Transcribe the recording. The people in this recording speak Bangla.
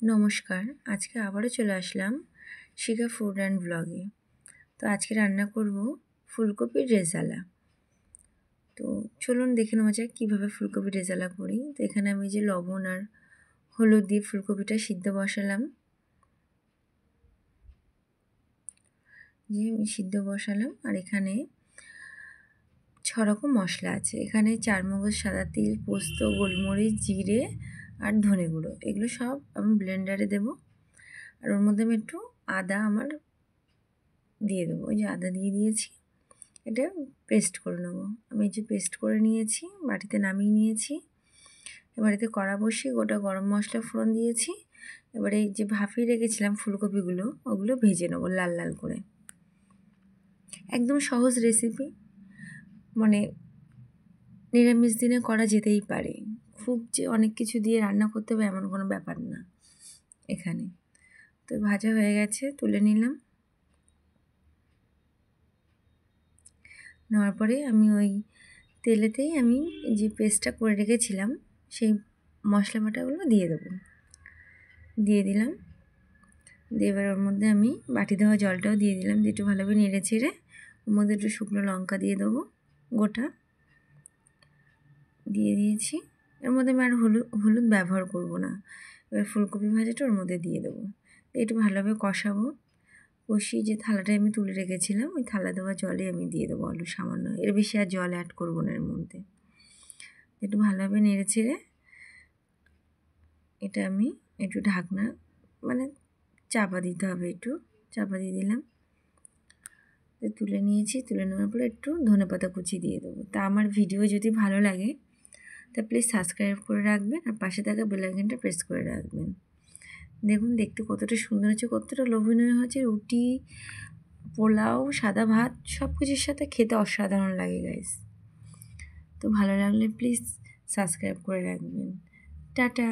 নমস্কার, আজকে আবারও চলে আসলাম শিখা ফুড অ্যান্ড ব্লগে। তো আজকে রান্না করব ফুলকপির রেজালা। তো চলুন দেখে নেওয়া যাক কীভাবে ফুলকপির রেজালা করি। তো এখানে আমি যে লবণ আর হলুদ দিয়ে ফুলকপিটা সিদ্ধ বসালাম, আর এখানে 6 রকম মশলা আছে। এখানে চারমগজ, সাদা তিল, পোস্ত, গোলমরিচ, জিরে আর ধনে গুঁড়ো, এগুলো সব আমি ব্লেন্ডারে দেবো। আর ওর মধ্যে আমি একটু আদা দিয়ে দেবো। ওই যে আদা দিয়ে দিয়েছি, এটা পেস্ট করে নেবো। আমি যে পেস্ট করে নিয়েছি, বাটিতে নামিয়ে নিয়েছি। এবার এতে কড়া বসিয়ে গোটা গরম মশলা ফোড়ন দিয়েছি। এবারে এই যে ভাপিয়ে রেখেছিলাম ফুলকপিগুলো, ওগুলো ভেজে নেবো লাল লাল করে। একদম সহজ রেসিপি, মানে নিরামিষ দিনে করা যেতেই পারে। খুব যে অনেক কিছু দিয়ে রান্না করতে হবে এমন কোনো ব্যাপার না এখানে। তো ভাজা হয়ে গেছে, তুলে নিলাম। নেওয়ার পরে আমি ওই তেলেতেই আমি যে পেস্টটা করে রেখেছিলাম সেই মশলা বাটাগুলো দিয়ে দেবো। দিয়ে দিলাম, দিয়ে এবার ওর মধ্যে আমি বাটি দেওয়া জলটাও দিয়ে দিলাম, দিয়ে একটু ভালোভাবে নেড়ে ছেড়ে ওর মধ্যে একটু শুকনো লঙ্কা দিয়ে দেবো গোটা, দিয়ে দিয়েছি। এর মধ্যে আমি আর হলুদ ব্যবহার করব না। এবার ফুলকপি ভাজাটা ওর মধ্যে দিয়ে দেবো, একটু ভালোভাবে কষাবো। কষিয়ে যে থালাটায় আমি তুলে রেখেছিলাম ওই থালা দেওয়া জলে আমি দিয়ে দেবো আলু সামান্য, এর বেশি আর জল অ্যাড করবো না এর মধ্যে। একটু ভালোভাবে নেড়ে ছেড়ে এটা আমি একটু ঢাকনা চাপা দিতে হবে, একটু চাপা দিয়ে দিলাম। তুলে নিয়েছি, তুলে নেওয়ার পরে একটু ধনেপাতা কুচি দিয়ে দেবো। তা আমার ভিডিও যদি ভালো লাগে তা প্লিজ সাবস্ক্রাইব করে রাখবেন আর পাশে থাকা বেল আইকনটা প্রেস করে রাখবেন। দেখুন দেখতে কতটা সুন্দর হচ্ছে, কতটা লোভনীয় হচ্ছে। রুটি, পোলাও, সাদা ভাত সব কিছুর সাথে খেতে অসাধারণ লাগে গাইস। তো ভালো লাগলে প্লিজ সাবস্ক্রাইব করে রাখবেন। টাটা।